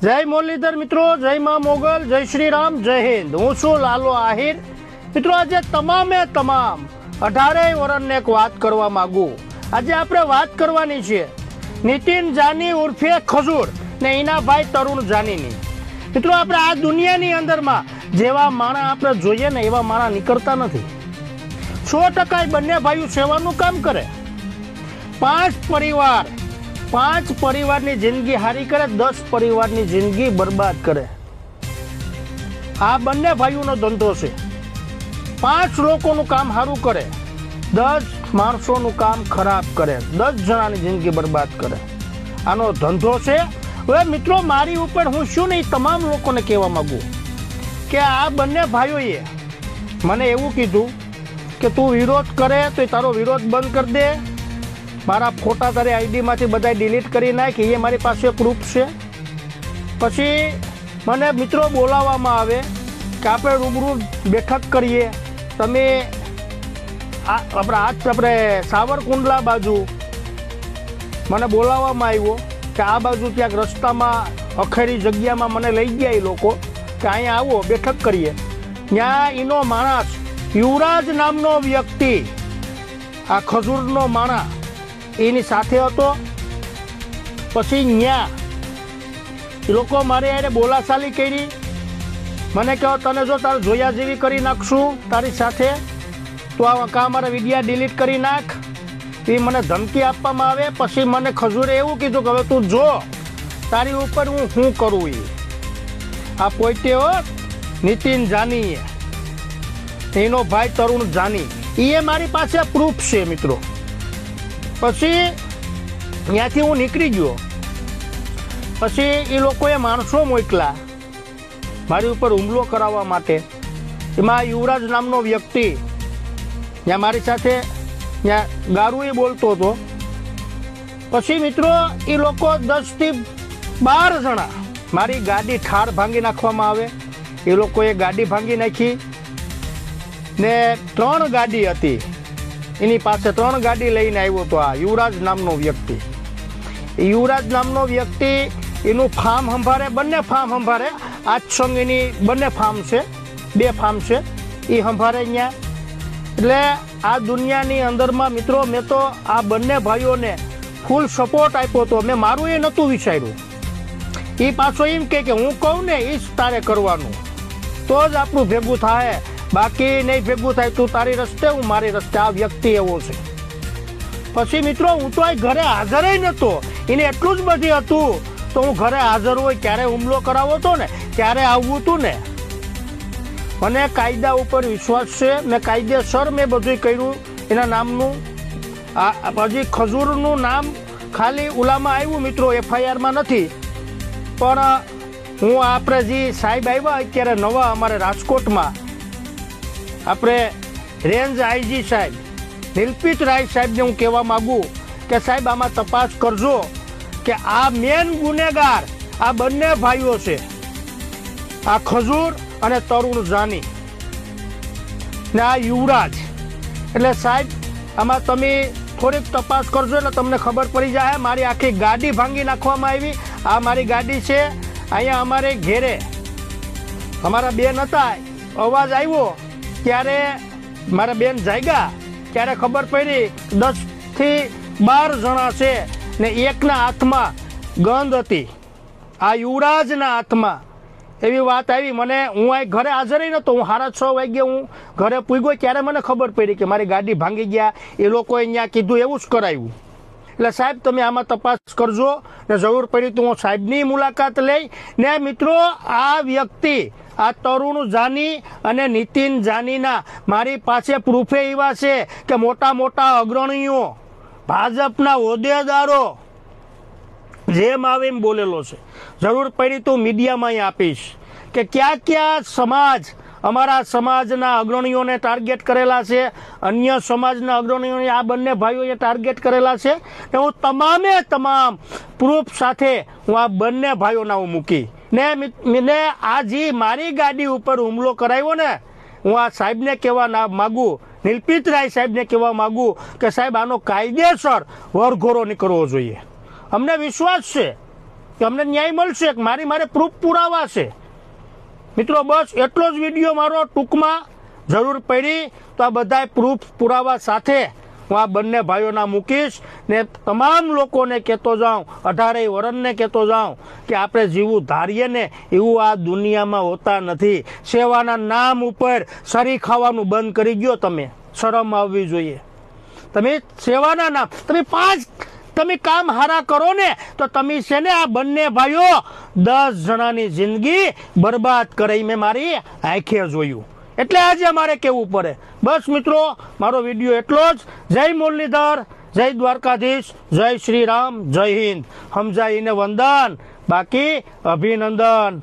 જય મુરલીધર મિત્રો, જય માં મોગલ, જય શ્રી રામ, જય હિન્દ। હું છું લાલો આહિર। મિત્રો આજે તમામે તમામ 18 વર્ષને એક વાત કરવા માંગુ। આજે આપણે વાત કરવાની છે નીતિન જાની ઉર્ફે ખજૂર ને એના ભાઈ તરુણ જાનીની। મિત્રો આપણે આ દુનિયાની અંદરમાં જેવા માણા આપણે જોઈએ ને એવા માણા નીકળતા નથી। 100% બંને ભાઈઓ સેવાનું કામ કરે। 5 પરિવારની જિંદગી હારી કરે, 10 પરિવારની જિંદગી બરબાદ કરે। આ બંને ભાઈઓનો ધંધો છે। 5 લોકોનું કામ સારું કરે, 10 માણસોનું કામ ખરાબ કરે, 10 જણાની જિંદગી બરબાદ કરે। આનો ધંધો છે। હવે મિત્રો મારી ઉપર હું શું નહીં તમામ લોકોને કહેવા માંગુ કે આ બંને ભાઈઓએ મને એવું કીધું કે તું વિરોધ કરે તો તારો વિરોધ બંધ કરી દે, મારા ફોટા તારી આઈડીમાંથી બધા ડિલીટ કરી નાખ, એ મારી પાસે પ્રૂફ છે। પછી મને મિત્રો બોલાવવામાં આવે કે આપણે રૂબરૂ બેઠક કરીએ। તમે આપણે સાવરકુંડલા બાજુ મને બોલાવવામાં આવ્યો કે આ બાજુ ક્યાંક રસ્તામાં અખેરી જગ્યામાં મને લઈ ગયા એ લોકો કે અહીંયા આવો બેઠક કરીએ। ત્યાં એનો માણસ યુવરાજ નામનો વ્યક્તિ, આ ખજૂરનો માણસ એની સાથે હતો। પછી ત્યાં એ લોકો મારે યારે બોલાચાલી કરી, મને કહો તને જો તારે જોયા જેવી કરી નાખશું તારી સાથે તો આ કાં મારા વિડીયા ડિલીટ કરી નાખ, એ મને ધમકી આપવામાં આવે। પછી મને ખજૂરે એવું કીધું કે હવે તું જો તારી ઉપર હું શું કરું। આ પોતે હો નીતિન જાની, એનો ભાઈ તરુણ જાની, એ મારી પાસે પ્રૂફ છે મિત્રો। પછી ત્યાંથી હું નીકળી ગયો। પછી એ લોકોએ માણસો મોકલા મારી ઉપર હુમલો કરાવવા માટે। એમાં યુવરાજ નામનો વ્યક્તિ ત્યાં મારી સાથે ત્યાં ગારું બોલતો હતો। પછી મિત્રો એ લોકો 10 થી 12 જણા મારી ગાડી ઠાર ભાંગી નાખવામાં આવે। એ લોકોએ ગાડી ભાંગી નાખી ને 3 ગાડી હતી એની પાસે, 3 ગાડી લઈને આવ્યો હતો આ યુવરાજ નામનો વ્યક્તિ। યુવરાજ નામનો વ્યક્તિ એનું ફાર્મ સંભાળે, બંને ફાર્મ સંભાળે। આજ એની બંને ફાર્મ છે, 2 ફાર્મ છે, એ સંભાળે અહીંયા। એટલે આ દુનિયાની અંદરમાં મિત્રો મેં તો આ બંને ભાઈઓને ફૂલ સપોર્ટ આપ્યો હતો। મેં મારું એ નહોતું વિચાર્યું। એ પાછો એમ કે હું કહું ને એ જ તારે કરવાનું, તો જ આપણું ભેગું થાય, બાકી નહીં ભેગું થાય, તું તારી રસ્તે હું મારી રસ્તે। આ વ્યક્તિ એવો છે। પછી મિત્રો હું તો અહીં ઘરે હાજર નહોતો, એને એટલું જ બધી હતું તો હું ઘરે હાજર હોય ક્યારે હુમલો કરાવો હતો ને ત્યારે આવવું હતું ને। મને કાયદા ઉપર વિશ્વાસ છે, મેં કાયદેસર મેં બધું કર્યું એના નામનું। હજી ખજૂરનું નામ ખાલી ઉલામાં આવ્યું મિત્રો, FIRમાં નથી। પણ હું આપણે જે સાહેબ આવ્યા અત્યારે નવા અમારે રાજકોટમાં, આપણે રેન્જ આઈજી સાહેબ નિલપિત રાય સાહેબને હું કહેવા માગું કે સાહેબ આમાં તપાસ કરજો કે આ મેન ગુનેગાર આ બંને ભાઈઓ છે, આ ખજૂર અને તરુણ જાની ને આ યુવરાજ। એટલે સાહેબ આમાં તમે થોડીક તપાસ કરજો એટલે તમને ખબર પડી જાય। મારી આખી ગાડી ભાંગી નાખવામાં આવી। આ મારી ગાડી છે, અહીંયા અમારે ઘેરે અમારા બેન હતા, અવાજ આવ્યો ત્યારે મારા બેન જાગ્યા ત્યારે ખબર પડી 10 થી 12 જણા છે ને એકના હાથમાં ગંધ હતી, આ યુવરાજના હાથમાં। એવી વાત આવી મને, હું અહીં ઘરે હાજર નહોતો, હું 6:30 વાગે હું ઘરે પૂગ્યો ત્યારે મને ખબર પડી કે મારી ગાડી ભાંગી ગયા। એ લોકોએ અહીંયા કીધું એવું જ કરાવ્યું। એટલે સાહેબ તમે આમાં તપાસ કરજો ને જરૂર પડી તો હું સાહેબની મુલાકાત લઈ ને મિત્રો આ વ્યક્તિ આ તરુણ જાની અને નીતિન જાનીના મારી પાસે પ્રૂફે એવા છે કે મોટા મોટા અગ્રણીઓ ભાજપના હોદ્દેદારો જેમ આવે એમ બોલેલો છે। જરૂર પડી તો મીડિયામાં અહીં આપીશ કે ક્યાં ક્યાં સમાજ, અમારા સમાજના અગ્રણીઓને ટાર્ગેટ કરેલા છે, અન્ય સમાજના અગ્રણીઓને આ બંને ભાઈઓએ ટાર્ગેટ કરેલા છે। ને હું તમામે તમામ પ્રૂફ સાથે હું આ બંને ભાઈઓના હું મૂકી ને આ જે મારી ગાડી ઉપર હુમલો કરાવ્યો ને, હું આ સાહેબને કહેવા માગું, નિલપિત રાય સાહેબને કહેવા માગું કે સાહેબ આનો કાયદેસર વરઘોડો નીકળવો જોઈએ। અમને વિશ્વાસ છે કે અમને ન્યાય મળશે કે મારે પ્રૂફ પુરાવા છે. મિત્રો બસ એટલો જ વિડીયો મારો ટૂંકમાં જરૂર પડી તો આ બધા પ્રૂફ પુરાવા સાથે હું આ બંને ભાઈઓના મૂકીશ ને તમામ લોકોને કહેતો જાઉં, 18 વર્ષને કહેતો જાઉં કે આપણે જીવું ધારીએ ને એવું આ દુનિયામાં હોતા નથી. સેવાના નામ ઉપર સરી ખાવાનું બંધ કરી ગયો. તમે શરમ આવવી જોઈએ. તમે સેવાના નામ તમે કામ હારા કરો ને તો તમે છે ને આ બંને ભાઈઓ 10 જણાની જિંદગી બરબાદ કરે મેં મારી આંખે જોયું. એટલે આજે મારે કહેવું પડે. બસ મિત્રો મારો વિડીયો એટલો જ. જય મુરલીધર, જય દ્વારકાધીશ, જય શ્રી રામ, જય હિન્દ. સમજાઈને વંદન, બાકી અભિનંદન.